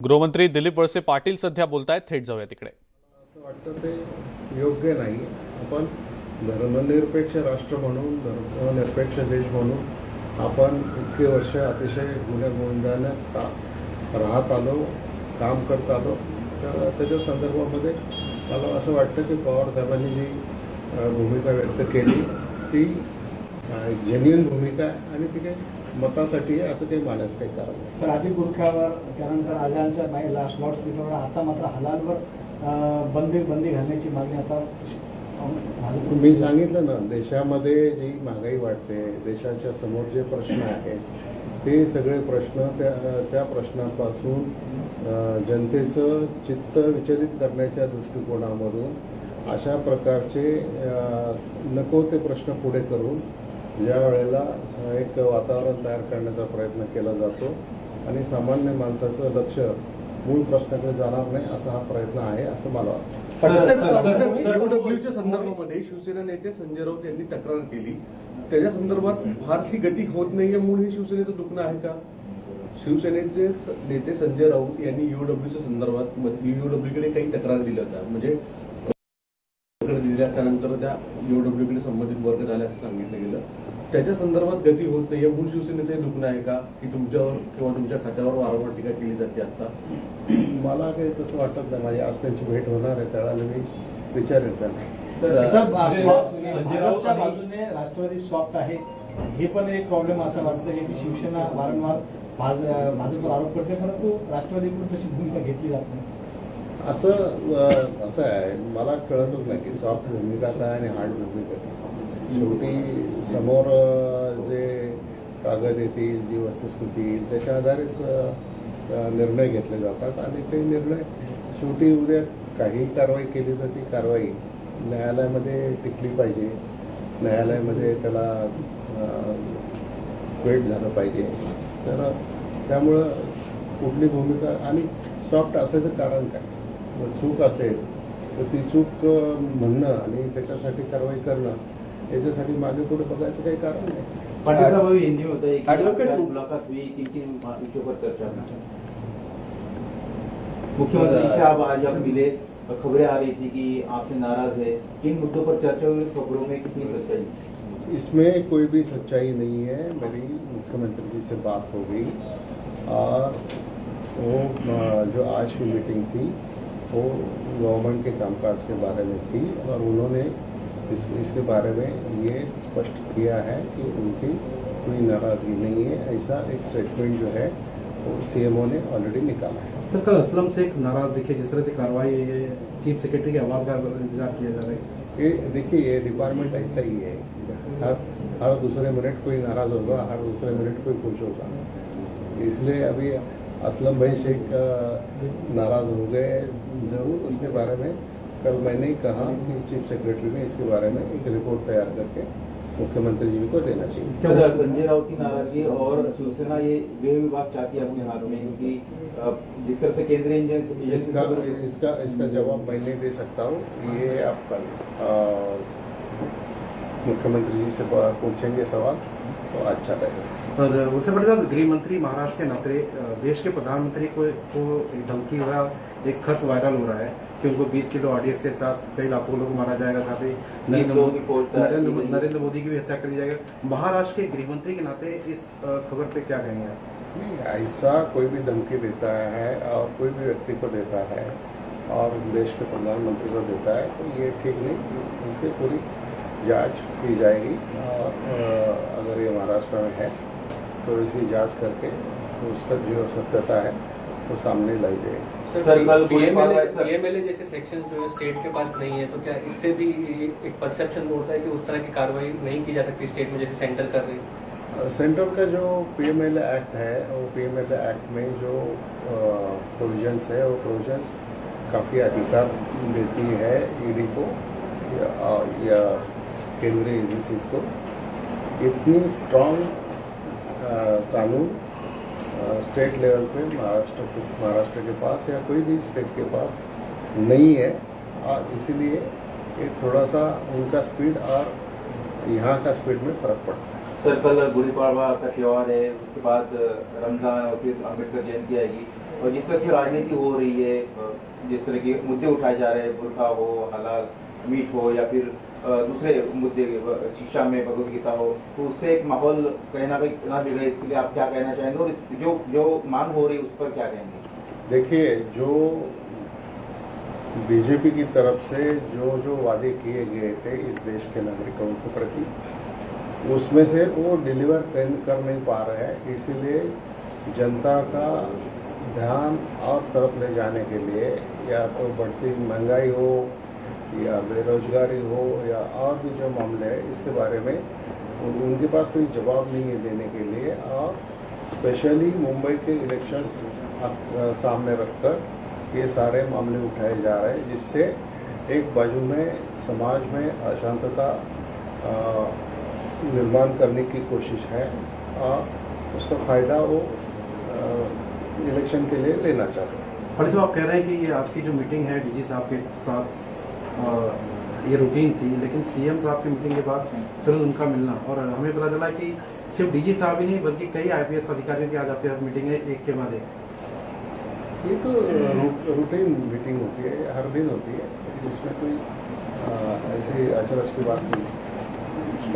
गृहमंत्री दिलीप वळसे पाटील सध्या बोलतायत, थेट जाऊया तिकडे. असं वाटतं ते योग्य नाही. आपण धर्मनिरपेक्ष राष्ट्र म्हणून, धर्मनिरपेक्ष देश म्हणून आपण इतके वर्ष अतिशय गुण्यागोविंदाने राहत आलो, काम करत आलो. तर त्याच्या संदर्भामध्ये मला असं वाटतं की पवार साहेबांनी जी भूमिका व्यक्त केली ती जेन्युइन भूमिका आहे आणि ती काही मतासाठी आहे असं काही मानायचं काही कारण नाही. सर, आधी गुरख्यावर त्यानंतर आजांच्या लाऊड स्पीकरवर आता मात्र हलालवर बंदी घालण्याची मागणी आता मी सांगितलं ना, देशामध्ये जी महागाई वाढते, देशाच्या समोर जे प्रश्न आहेत ते सगळे प्रश्न त्या प्रश्नापासून जनतेचं चित्त विचलित करण्याच्या दृष्टिकोनामधून अशा प्रकारचे नको ते प्रश्न पुढे करून ज्या वेळेला एक वातावरण तयार करण्याचा प्रयत्न केला जातो आणि सामान्य माणसाचं लक्ष मूळ प्रश्नाकडे जाणार नाही असा हा प्रयत्न आहे असं मला वाटतं. ईओडब्ल्यूच्या संदर्भामध्ये शिवसेना नेते संजय राऊत यांनी तक्रार केली, त्याच्या संदर्भात फारशी गती होत नाहीये म्हणून हे शिवसेनेचं दुखणं आहे का? शिवसेनेचे नेते संजय राऊत यांनी ईओडब्ल्यूच्या संदर्भात ईओडब्ल्यूकडे काही तक्रार दिल्या होत्या, म्हणजे दिल्या, त्यानंतर त्या ईओडब्ल्यूकडे संबंधित वर्ग झाले असं सांगितलं गेलं. त्याच्या संदर्भात गती होत नाहीये म्हणून शिवसेनेचं हे दुखणं आहे का की तुमच्यावर किंवा तुमच्या खात्यावर वारंवार टीका केली जाते? आता मला काही तसं वाटत नाही. माझी आज त्यांची भेट होणार आहे, त्यावेळेला मी विचारेन त्यांना. भाजपच्या बाजूने राष्ट्रवादी सॉफ्ट आहे, हे पण एक प्रॉब्लेम असं वाटतं की शिवसेना वारंवार भाजपवर आरोप करते, परंतु राष्ट्रवादीकडून तशी भूमिका घेतली जात नाही. असं आहे, मला कळतच नाही की सॉफ्ट भूमिका काय आणि हार्ड भूमिका काय. शेवटी समोर जे कागद येतील, जी वस्तुस्थिती येईल त्याच्या आधारेच निर्णय घेतले जातात आणि ते निर्णय शेवटी उद्या काही कारवाई केली तर ती कारवाई न्यायालयामध्ये टिकली पाहिजे, न्यायालयामध्ये त्याला वेट झालं पाहिजे. तर त्यामुळं कुठली भूमिका आणि सॉफ्ट असायचं कारण काय? चूक असेल तर ती चूक म्हणणं आणि त्याच्यासाठी कारवाई करणं, याच्यासाठी मागे पुढे बघायचं काही कारण नाही. पाटिल साहब अभी हिंदी में बताइए कि मुलाकात हुई, किन विषयों पर चर्चा हुई? मुख्यमंत्री से आप आज आप मिले, खबरें आ रही थी कि आपसे नाराज है, किन मुद्दों पर चर्चा हुई, खबरों में कितनी सच्चाई? इसमें कोई भी सच्चाई नहीं है. मेरी मुख्यमंत्री जी से बात हो गई और वो जो आज की मीटिंग थी वो गवर्नमेंट के कामकाज के बारे में थी और उन्होंने इसके बारे में ये स्पष्ट किया है कि उनकी कोई नाराज़गी नहीं है. ऐसा एक स्टेटमेंट जो है वो सीएमओ ने ऑलरेडी निकाला है. सर, कल असलम से एक नाराज दिखे, जिस तरह से कार्रवाई है, चीफ सेक्रेटरी के अहवाल का इंतजार किया जा रहा है. ये देखिए, ये डिपार्टमेंट ऐसा ही है, हर दूसरे मिनट कोई नाराज़ होगा, हर दूसरे मिनट कोई खुश होगा. इसलिए अभी असलम भाई शेख नाराज़ हो गए जरूर. उसके बारे में कल मैंने ही कहा कि चीफ सेक्रेटरी ने इसके बारे में एक रिपोर्ट तैयार करके मुख्यमंत्री जी को देना चाहिए. क्या संजय राउत की नाराजगी और शिवसेना ये गृह विभाग चाहती है अपने हाथ में, क्योंकि जिस तरह से केंद्रीय इसका जवाब मैं नहीं दे सकता हूँ. ये आप कल मुख्यमंत्री जी से पूछेंगे सवाल तो अच्छा रहेगा. उससे बड़े साहब, गृह मंत्री महाराष्ट्र के नाते देश के प्रधानमंत्री को एक धमकी हुआ, एक खत वायरल हो रहा है कि उनको 20 किलो ऑडियंस के साथ कई लाखों लोग मारा जाएगा, साथ ही नरेंद्र मोदी की भी हत्या कर दी जाएगा. महाराष्ट्र के गृह मंत्री के नाते इस खबर पे क्या कहेंगे आप? नहीं, ऐसा कोई भी धमकी देता है और कोई भी व्यक्ति को देता है और देश के प्रधानमंत्री को देता है तो ये ठीक नहीं. इसकी पूरी जांच की जाएगी और अगर ये महाराष्ट्र में है तो इसकी जांच करके तो उसका जो सत्यता है वो सामने लाई जाएगी. पीएमएलए जैसे सेक्शन जो है स्टेट के पास नहीं है, तो क्या इससे भी एक परसेप्शन होता है कि उस तरह की कार्रवाई नहीं की जा सकती स्टेट में जैसे सेंटर कर रही है? सेंट्रल का जो पीएमएलए एक्ट है, वो पीएमएलए एक्ट में जो प्रोविजंस है वो प्रोविजंस काफ़ी अधिकार देती है ईडी को या केंद्रीय एजेंसीज को. इतनी स्ट्रॉन्ग कानून स्टेट लेवल पे महाराष्ट्र के पास या कोई भी स्टेट के पास नहीं है और इसीलिए ये थोड़ा सा उनका स्पीड और यहाँ का स्पीड में फर्क पड़ता है. सर, कल गुड़ी पड़वा का त्यौहार है, उसके बाद रमजान और फिर अम्बेडकर जयंती आएगी, और जिस तरह से राजनीति हो रही है, जिस तरह के मुद्दे उठाए जा रहे हैं, बुर्का हो, हलाल मीट हो या फिर दूसरे मुद्दे शिक्षा में भगवत गीता हो, तो उससे एक माहौल कहीं ना कहीं ना बिगड़े, इसके लिए आप क्या कहना चाहेंगे और जो मांग हो रही है उस पर क्या कहेंगे? देखिए, जो बीजेपी की तरफ से जो वादे किए गए थे इस देश के नागरिकों के प्रति, उसमें से वो डिलीवर कर नहीं पा रहे हैं। इसीलिए जनता का ध्यान और तरफ ले जाने के लिए, या तो बढ़ती महंगाई हो या बेरोजगारी हो या और भी जो मामले हैं, इसके बारे में उनके पास कोई जवाब नहीं है देने के लिए। और स्पेशली मुंबई के इलेक्शंस सामने रखकर ये सारे मामले उठाए जा रहे हैं, जिससे एक बाजू में समाज में अशांतता निर्माण करने की कोशिश है और उसका फायदा वो इलेक्शन के लिए लेना चाहते हैं। पाटिल साहब, आप कह रहे हैं कि ये आज की जो मीटिंग है डीजी साहब के साथ ये रूटीन थी, लेकिन सीएम साहब की मीटिंग के बाद तुरंत उनका मिलना, और हमें पता चला कि सिर्फ डीजी साहब ही नहीं बल्कि कई आईपीएस अधिकारियों की आज आपके साथ मीटिंग है, एक के बाद एक। ये तो रूटीन मीटिंग होती है, हर दिन होती है, जिसमें कोई ऐसी अचरज की बात नहीं,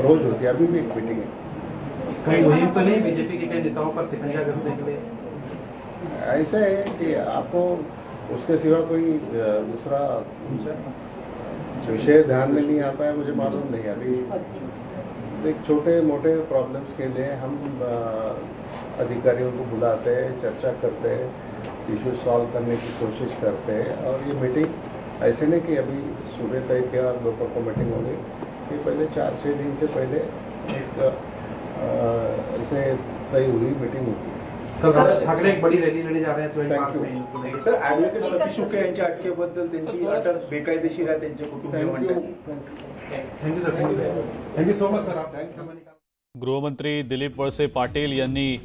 रोज होती है। अभी भी एक मीटिंग है। कहीं मुहिम तो नहीं बीजेपी के कई नेताओं पर शिकंजा कसने के लिए? ऐसा है कि आपको उसके सिवा कोई दूसरा विषय ध्यान में नहीं आता है, मुझे मालूम नहीं। अभी एक छोटे मोटे प्रॉब्लम्स के लिए हम अधिकारियों को बुलाते हैं, चर्चा करते हैं, इशू सॉल्व करने की कोशिश करते हैं। और ये मीटिंग ऐसे नहीं कि अभी सुबह तय किया और दोपहर को मीटिंग होगी, ये पहले 4-6 दिन से पहले एक ऐसे तय हुई मीटिंग होती है। कल राज ठाकरे एक बड़ी रॅली लेने जा रहे हैं शिवाजी Thank पार्क you. में। सर, ॲडव्होकेट सतीश शुक्ल यांच्या अटकेबद्दल त्यांची अटक बेकायदेशीर आहे, त्यांचे कुटुंबीय थँक्यू म्हणतात. Thank you sir, thank you so much sir, आप गृहमंत्री दिलीप वळसे पाटील यांनी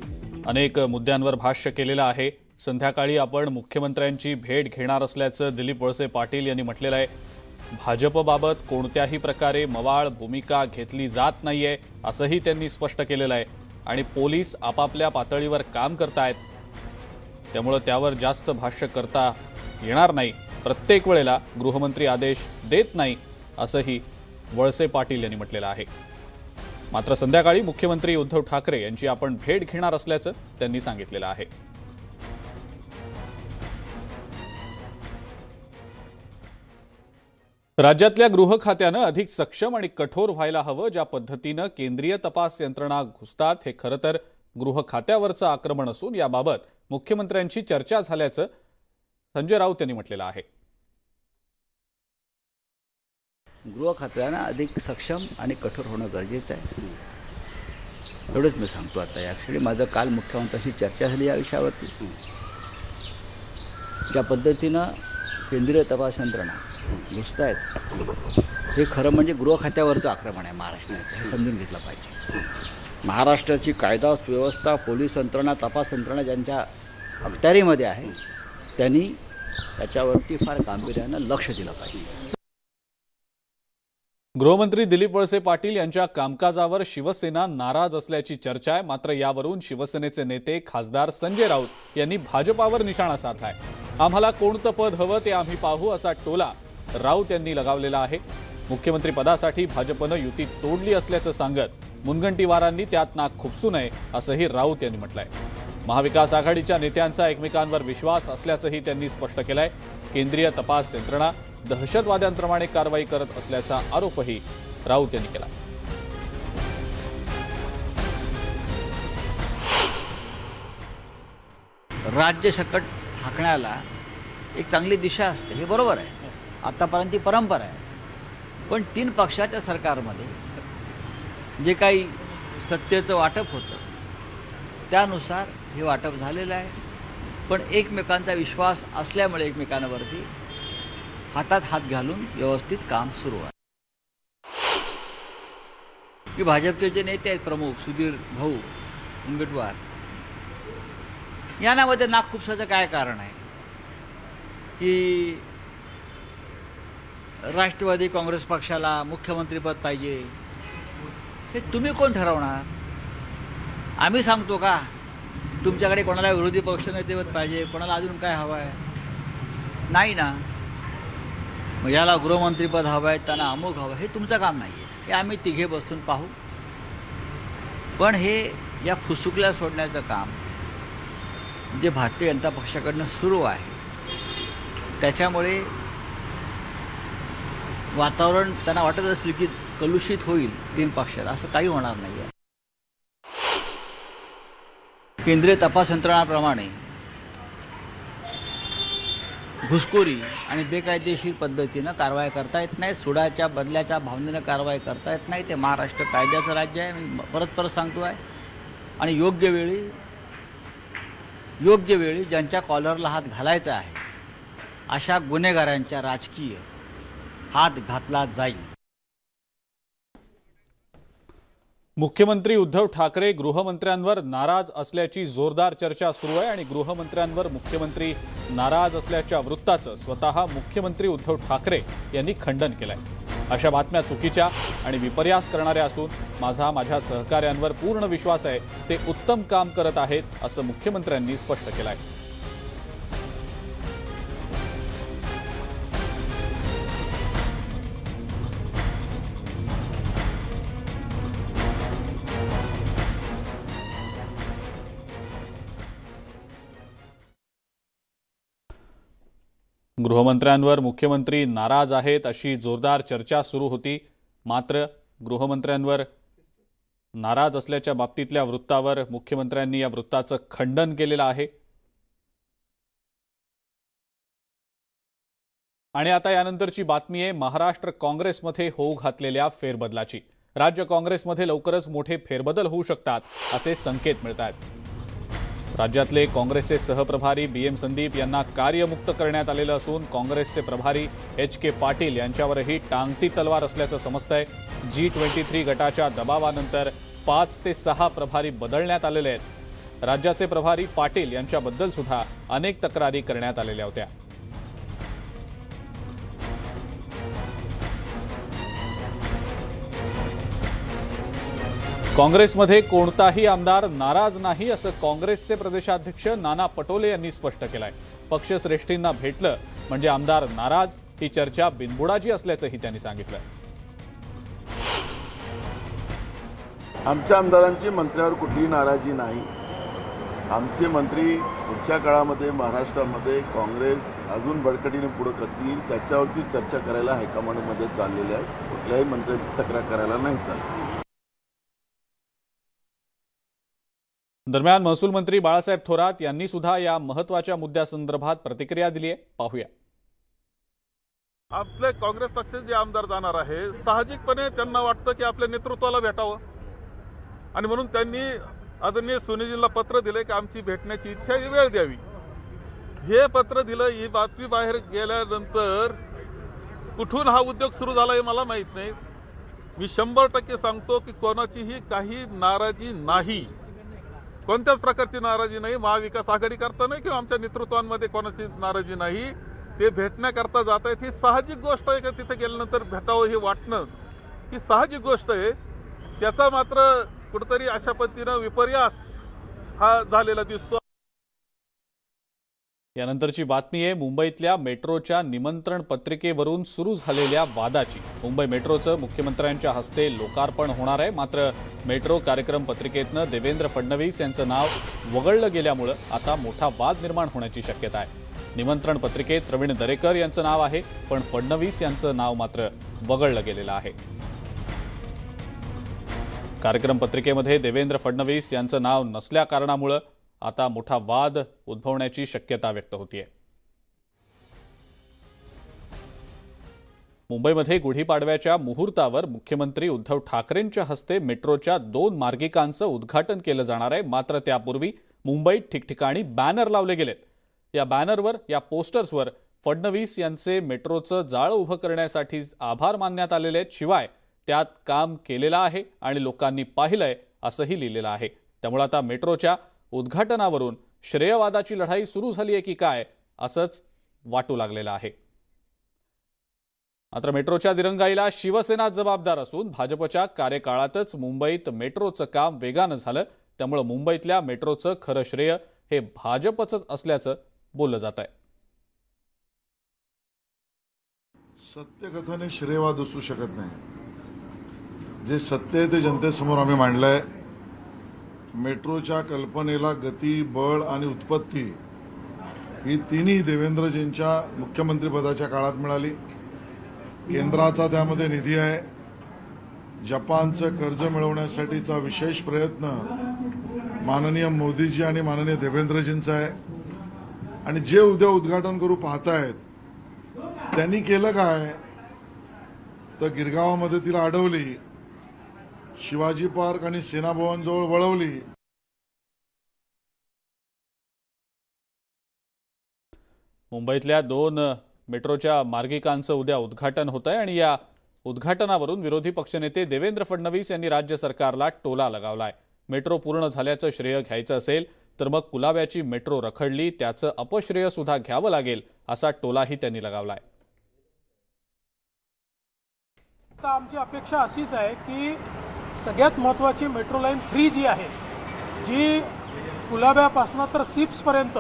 अनेक मुद्द्यांवर भाष्य केलेलं आहे। संध्याकाळी आपण मुख्यमंत्र्यांची भेट घेणार असल्याचं दिलीप वळसे पाटील यांनी म्हटलेलं आहे। भाजपबाबत कोणत्याही प्रकारे मवाळ भूमिका घेतली जात नाहीये असंही त्यांनी स्पष्ट केलेलं आहे आणि पोलीस आपापल्या पातळीवर काम करतायत, त्यामुळे त्यावर जास्त भाष्य करता येणार नाही। प्रत्येक वेळेला गृहमंत्री आदेश देत नाही असंही वळसे पाटील यांनी म्हटलेलं आहे। मात्र संध्याकाळी मुख्यमंत्री उद्धव ठाकरे यांची आपण भेट घेणार असल्याचं त्यांनी सांगितलेलं आहे। राज्यातल्या गृह खात्यानं अधिक सक्षम आणि कठोर व्हायला हवं। ज्या पद्धतीनं केंद्रीय तपास यंत्रणा घुसतात हे खरं तर गृह खात्यावरचं आक्रमण असून याबाबत मुख्यमंत्र्यांची चर्चा झाल्याचं संजय राऊत यांनी म्हटलेलं आहे। गृह खात्यानं अधिक सक्षम आणि कठोर होणं गरजेचं आहे, एवढंच मी सांगतो। आता ॲक्च्युली माझं काल मुख्यमंत्र्यांशी चर्चा झाली या विषयावरती। ज्या पद्धतीनं केंद्रीय तपास यंत्रणा घुसत आहेत हे खरं म्हणजे गृह खात्यावरचं आक्रमण आहे महाराष्ट्राचं, हे समजून घेतलं पाहिजे। महाराष्ट्राची कायदा सुव्यवस्था, पोलीस यंत्रणा, तपास यंत्रणा ज्यांच्या अखत्यारीमध्ये आहे त्यांनी त्याच्यावरती फार गांभीर्यानं लक्ष दिलं पाहिजे। गृहमंत्री दिलीप वळसे पाटील यांच्या कामकाजावर शिवसेना नाराज असल्याची चर्चा आहे। मात्र यावरून शिवसेनेचे नेते खासदार संजय राऊत यांनी भाजपावर निशाणा साधलाय। आम्हाला कोणतं पद हवं ते आम्ही पाहू असा टोला राऊत यांनी लगावलेला आहे। मुख्यमंत्री पदासाठी भाजपनं युती तोडली असल्याचं सांगत मुनगंटीवारांनी त्यात नाक खुपसू नये असंही राऊत यांनी म्हटलंय। महाविकास आघाडीच्या नेत्यांचा एकमेकांवर विश्वास असल्याचंही त्यांनी स्पष्ट केलंय। केंद्रीय तपास यंत्रणा दहशतवाद्यांप्रमाणे कारवाई करत असल्याचा आरोपही राऊत यांनी केला। राज्य सकट हाकण्याला एक चांगली दिशा असते, हे बरोबर आहे, आतापर्यंत ती परंपरा आहे। पण 3 पक्षाच्या सरकारमध्ये जे काही सत्तेचं वाटप होतं त्यानुसार हे वाटप झालेलं आहे। पण एकमेकांचा विश्वास असल्यामुळे एकमेकांवरती हातात हात घालून व्यवस्थित काम सुरू आहे। की भाजपचे जे नेते आहेत प्रमुख सुधीर भाऊ मुनगंटीवार यांच्यामध्ये नाक खुपसाचं काय कारण आहे की राष्ट्रवादी काँग्रेस पक्षाला मुख्यमंत्रीपद पाहिजे, हे तुम्ही कोण ठरवणार? आम्ही सांगतो का? तुमच्याकडे कोणाला विरोधी पक्षनेतेपद पाहिजे, कोणाला अजून काय हवं आहे? नाही ना. मग याला गृहमंत्रीपद हवं आहे, त्यांना अमुक हवं, हे तुमचं काम नाही आहे. हे आम्ही तिघे बसून पाहू. पण हे या फुसुकल्या सोडण्याचं काम जे भारतीय जनता पक्षाकडनं सुरू आहे, त्याच्यामुळे वातावरण त्यांना वाटत असेल की कलुषित होईल 3 पक्षात. असं काही होणार नाही आहे. केंद्रीय तपास यंत्रणाप्रमाणे घुसखोरी आणि बेकायदेशीर पद्धतीनं कारवाई करता येत नाही. सुडाच्या बदल्याच्या भावनेनं कारवाई करता येत नाही. ते महाराष्ट्र कायद्याचं राज्य आहे, मी परत सांगतो आहे. आणि योग्य वेळी ज्यांच्या कॉलरला हात घालायचा आहे अशा गुन्हेगारांच्या राजकीय हात घातला जाईल. मुख्यमंत्री उद्धव ठाकरे गृहमंत्र्यांवर नाराज असल्याची जोरदार चर्चा सुरू आहे आणि गृहमंत्र्यांवर मुख्यमंत्री नाराज असल्याच्या वृत्ताचं स्वतः मुख्यमंत्री उद्धव ठाकरे यांनी खंडन केलंय. अशा बातम्या चुकीच्या आणि विपर्यास करणाऱ्या असून माझ्या सहकाऱ्यांवर पूर्ण विश्वास आहे, ते उत्तम काम करत आहेत, असं मुख्यमंत्र्यांनी स्पष्ट केलंय. गृहमंत्र्यांवर मुख्यमंत्री नाराज आहेत अशी जोरदार चर्चा सुरू होती. मात्र गृहमंत्र्यांवर नाराज असल्याच्या बाबतीतल्या वृत्तावर मुख्यमंत्र्यांनी या वृत्ताचं खंडन केलेलं आहे. आणि आता यानंतरची बातमी आहे महाराष्ट्र काँग्रेसमध्ये होऊ घातलेल्या फेरबदलाची. राज्य काँग्रेसमध्ये लवकरच मोठे फेरबदल होऊ शकतात असे संकेत मिळत आहेत. राज्यातले काँग्रेसचे सहप्रभारी BM संदीप यांना कार्यमुक्त करण्यात आलेलं असून काँग्रेसचे प्रभारी HK पाटील यांच्यावरही टांगती तलवार असल्याचं समजतंय. G23 गटाच्या दबावानंतर 5 ते 6 प्रभारी बदलण्यात आलेले आहेत. राज्याचे प्रभारी पाटील यांच्याबद्दल सुद्धा अनेक तक्रारी करण्यात आलेल्या होत्या. काँग्रेसमध्ये कोणताही आमदार नाराज नाही असं काँग्रेसचे प्रदेशाध्यक्ष नाना पटोले यांनी स्पष्ट केलंय. पक्षश्रेष्ठींना भेटलं म्हणजे आमदार नाराज, ही चर्चा बिनबुडाची असल्याचंही त्यांनी सांगितलं. आमच्या आमदारांची मंत्र्यावर कुठलीही नाराजी नाही. आमचे मंत्री पुढच्या काळामध्ये महाराष्ट्रामध्ये काँग्रेस अजून बळकटीने पुढे कशी येईल त्याच्यावरची चर्चा करायला हायकमांडमध्ये चाललेली आहे. कुठल्याही मंत्र्याची तक्रार करायला नाही चालली. दरम्यान महसूल मंत्री बाळासाहेब थोरात यांनी सुद्धा या महत्त्वाच्या मुद्द्यासंदर्भात प्रतिक्रिया दिली आहे. पाहूया. आपले काँग्रेस पक्षाचे जे आमदार जाणार आहे साहजिकपणे त्यांना वाटतं की आपल्या नेतृत्वाला भेटावं आणि म्हणून त्यांनी आदरणीय सुनीजींना पत्र दिले की आमची भेटण्याची इच्छा ही वेळ द्यावी. हे पत्र दिलं, ही बातमी बाहेर गेल्यानंतर कुठून हा उद्योग सुरू झाला हे मला माहीत नाही. मी 100% सांगतो की कोणाचीही काही नाराजी नाही, कोणत्याच प्रकारची नाराजी नाही. महाविकास आघाडी करता नाही किंवा आमच्या नेतृत्वांमध्ये कोणाची नाराजी नाही. ते भेटण्याकरता जात आहेत ही साहजिक गोष्ट आहे. का तिथे गेल्यानंतर भेटावं हे वाटणं ही साहजिक गोष्ट आहे. त्याचा मात्र कुठेतरी अशा पद्धतीनं विपर्यास हा झालेला दिसतो. यानंतरची बातमी आहे मुंबईतल्या मेट्रोच्या निमंत्रण पत्रिकेवरून सुरू झालेल्या वादाची. मुंबई मेट्रोचं मुख्यमंत्र्यांच्या हस्ते लोकार्पण होणार आहे. मात्र मेट्रो कार्यक्रम पत्रिकेतनं देवेंद्र फडणवीस यांचं नाव वगळलं गेल्यामुळे आता मोठा वाद निर्माण होण्याची शक्यता आहे. निमंत्रण पत्रिकेत प्रवीण दरेकर यांचं नाव आहे, पण फडणवीस यांचं नाव मात्र वगळलं गेलेलं आहे. कार्यक्रम पत्रिकेमध्ये देवेंद्र फडणवीस यांचं नाव नसल्या कारणामुळे आता मोठा वाद उद्भवण्याची शक्यता व्यक्त होतीये. मुंबईमध्ये गुढीपाडव्याच्या मुहूर्तावर मुख्यमंत्री उद्धव ठाकरेंच्या हस्ते मेट्रोच्या 2 मार्गिकांचं उद्घाटन केलं जाणार आहे. मात्र त्यापूर्वी मुंबईत ठिकठिकाणी बॅनर लावले गेलेत. या बॅनरवर, या पोस्टर्सवर फडणवीस यांचे मेट्रोचं जाळं उभं करण्यासाठी आभार मानण्यात आलेले आहेत. शिवाय त्यात काम केलेलं आहे आणि लोकांनी पाहिलंय असंही लिहिलेलं आहे. त्यामुळे आता मेट्रोच्या उद्घाटनावरून श्रेयवादाची लढाई सुरू झाली आहे की काय असंच वाटू लागलेलं आहे. मात्र मेट्रोच्या दिरंगाईला शिवसेना जबाबदार असून भाजपच्या कार्यकाळातच मुंबईत मेट्रोचं काम वेगानं झालं. त्यामुळे मुंबईतल्या मेट्रोचं खरं श्रेय हे भाजपचंच असल्याचं बोललं जात आहे. सत्यकथाने श्रेयवाद असू शकत नाही. जे सत्य आहे ते जनतेसमोर आम्ही मांडलंय. मेट्रोच्या कल्पनेला गती, बळ आणि उत्पत्ती ही तिन्ही देवेंद्रजींच्या मुख्यमंत्रीपदाच्या काळात मिळाली. केंद्राचा त्यामध्ये निधी आहे. जपानचं कर्ज मिळवण्यासाठीचा विशेष प्रयत्न माननीय मोदीजी आणि माननीय देवेंद्रजींचा आहे. आणि जे उद्या उद्घाटन करू पाहतायत त्यांनी केलं काय, तर गिरगावामध्ये तिला अडवली, शिवाजी पार्क आणि सेना भवन जवळ वळवली. मुंबईतल्या 2 मेट्रोच्या मार्गिकांचं उद्या उद्घाटन होत आहे आणि या उद्घाटनावरून विरोधी पक्षनेते देवेंद्र फडणवीस यांनी राज्य सरकारला टोला लगावलाय. मेट्रो पूर्ण झाल्याचं श्रेय घ्यायचं असेल तर मग कुलाब्याची मेट्रो रखडली त्याचं अपश्रेय सुद्धा घ्यावं लागेल असा टोलाही त्यांनी लगावलाय. आमची अपेक्षा अशीच आहे की सगळ्यात महत्त्वाची मेट्रो लाईन 3 जी आहे, जी कुलाब्यापासून तर सिप्सपर्यंत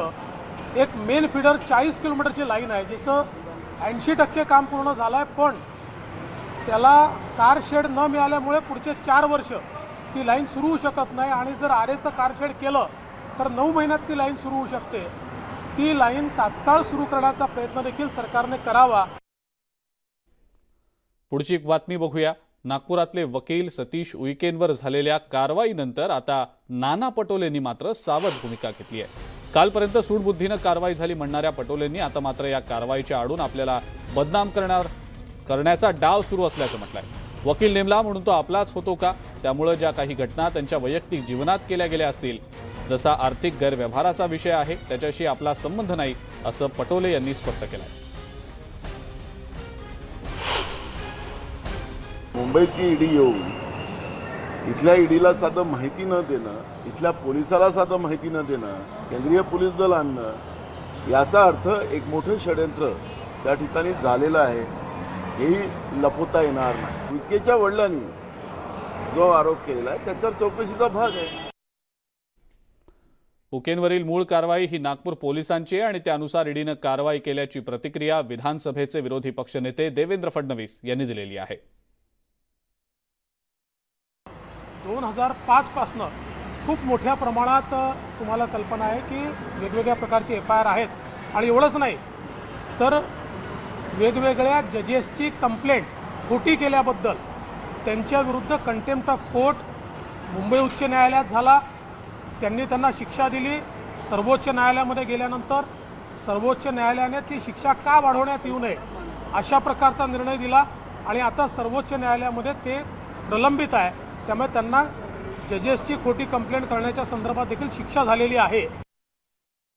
एक मेन फीडर 40 किलोमीटरची लाईन आहे, जिचं 80% काम पूर्ण झालं आहे. पण त्याला कार शेड न मिळाल्यामुळे पुढचे 4 वर्ष ती लाईन सुरू होऊ शकत नाही. आणि जर आरेचं कार शेड केलं तर 9 महिन्यात ती लाईन सुरू होऊ शकते. ती लाईन तात्काळ सुरू करण्याचा प्रयत्न देखील सरकारने करावा. पुढची एक बातमी बघूया. नागपुरातले वकील सतीश उईकेंवर झालेल्या कारवाईनंतर आता नाना पटोलेंनी मात्र सावध भूमिका घेतली आहे. कालपर्यंत सूडबुद्धीनं कारवाई झाली म्हणणाऱ्या पटोलेंनी आता मात्र या कारवाईच्या आडून आपल्याला बदनाम करण्याचा डाव सुरू असल्याचं म्हटलंय. वकील नेमला म्हणून तो आपलाच होतो का? त्यामुळे ज्या काही घटना त्यांच्या वैयक्तिक जीवनात केल्या गेल्या असतील, जसा आर्थिक गैरव्यवहाराचा विषय आहे, त्याच्याशी आपला संबंध नाही असं पटोले यांनी स्पष्ट केलंय. मुंबईची ईडी येऊन इथल्या ईडीला साधं माहिती न देणं, इथल्या पोलिसाला साधं माहिती न देणं, केंद्रीय पोलीस दल आणणं, याचा अर्थ एक मोठं षडयंत्र त्या ठिकाणी झालेलं आहे, हेही लपवता येणार नाही. उईकेच्या वडिलांनी जो आरोप केलेला आहे त्याच्यावर चौकशीचा भाग आहे. उकेंवरील मूळ कारवाई ही नागपूर पोलिसांची आहे आणि त्यानुसार ईडीनं कारवाई केल्याची प्रतिक्रिया विधानसभेचे विरोधी पक्षनेते देवेंद्र फडणवीस यांनी दिलेली आहे. 2005 पासनं खूप मोठ्या प्रमाणात तुम्हाला कल्पना आहे की वेगवेगळ्या प्रकारचे FIR आहेत. आणि एवढंच नाही तर वेगवेगळ्या जजेसची कंप्लेंट खोटी केल्याबद्दल त्यांच्या विरुद्ध कंटेम्प्ट ऑफ कोर्ट मुंबई उच्च न्यायालयात झाला. त्यांनी त्यांना शिक्षा दिली. सर्वोच्च न्यायालयामध्ये गेल्यानंतर सर्वोच्च न्यायालयाने ती शिक्षा का वाढवण्यात येऊ नये अशा प्रकारचा निर्णय दिला. आणि आता सर्वोच्च न्यायालयामध्ये ते प्रलंबित आहे. त्यामुळे त्यांना जजेसची खोटी कंप्लेंट करण्याच्या संदर्भात देखील शिक्षा झालेली आहे.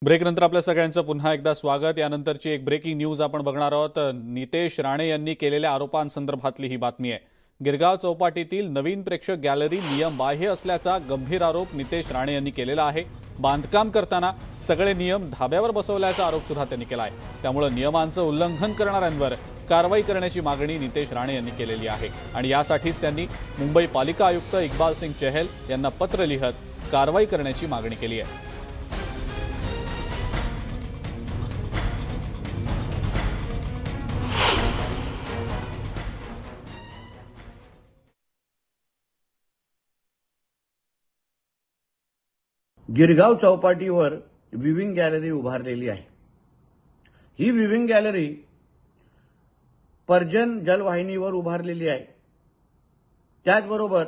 ब्रेकनंतर आपल्या सगळ्यांचं पुन्हा एकदा स्वागत. यानंतरची एक ब्रेकिंग न्यूज आपण बघणार आहोत. नितेश राणे यांनी केलेल्या आरोपांसंदर्भातली ही बातमी आहे. गिरगाव चौपाटीतील नवीन प्रेक्षक गॅलरी नियमबाह्य असल्याचा गंभीर आरोप नितेश राणे यांनी केलेला आहे. बांधकाम करताना सगळे नियम धाब्यावर बसवल्याचा आरोप सुद्धा त्यांनी केला आहे. त्यामुळे नियमांचं उल्लंघन करणाऱ्यांवर कारवाई करण्याची मागणी नितेश राणे यांनी केलेली आहे. आणि यासाठीच त्यांनी मुंबई पालिका आयुक्त इक्बाल सिंग चहल यांना पत्र लिहत कारवाई करण्याची मागणी केली आहे. गिरगाव चौपाटीवर विविंग गॅलरी उभारलेली आहे. ही विविंग गॅलरी पर्जन जलवाहिनीवर उभारलेली आहे. त्याचबरोबर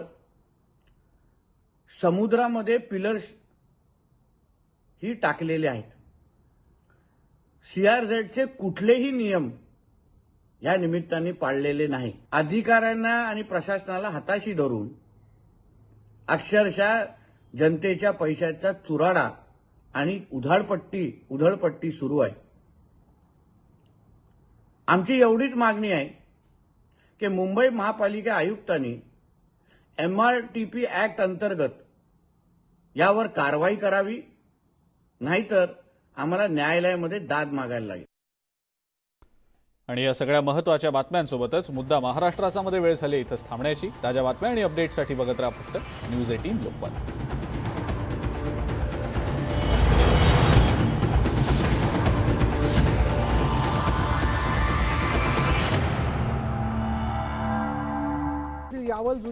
समुद्रामध्ये पिलर्स ही टाकलेले आहेत. CRZचे कुठलेही नियम या निमित्ताने पाळलेले नाही. अधिकाऱ्यांना आणि प्रशासनाला हाताशी धरून अक्षरशः जनतेच्या पैशाचा चुराडा आणि उधळपट्टी सुरू आहे. आमची एवढीच मागणी आहे की मुंबई महापालिका आयुक्तांनी MRTP ऍक्ट अंतर्गत यावर कारवाई करावी, नाहीतर आम्हाला न्यायालयामध्ये दाद मागायला लागेल. आणि या सगळ्या महत्त्वाच्या बातम्यांसोबतच मुद्दा महाराष्ट्राचा मध्ये वेळ झाली इथंच थांबण्याची. ताज्या बातम्या आणि अपडेट्ससाठी बघत राहा फक्त न्यूज 18 लोकमत. यावल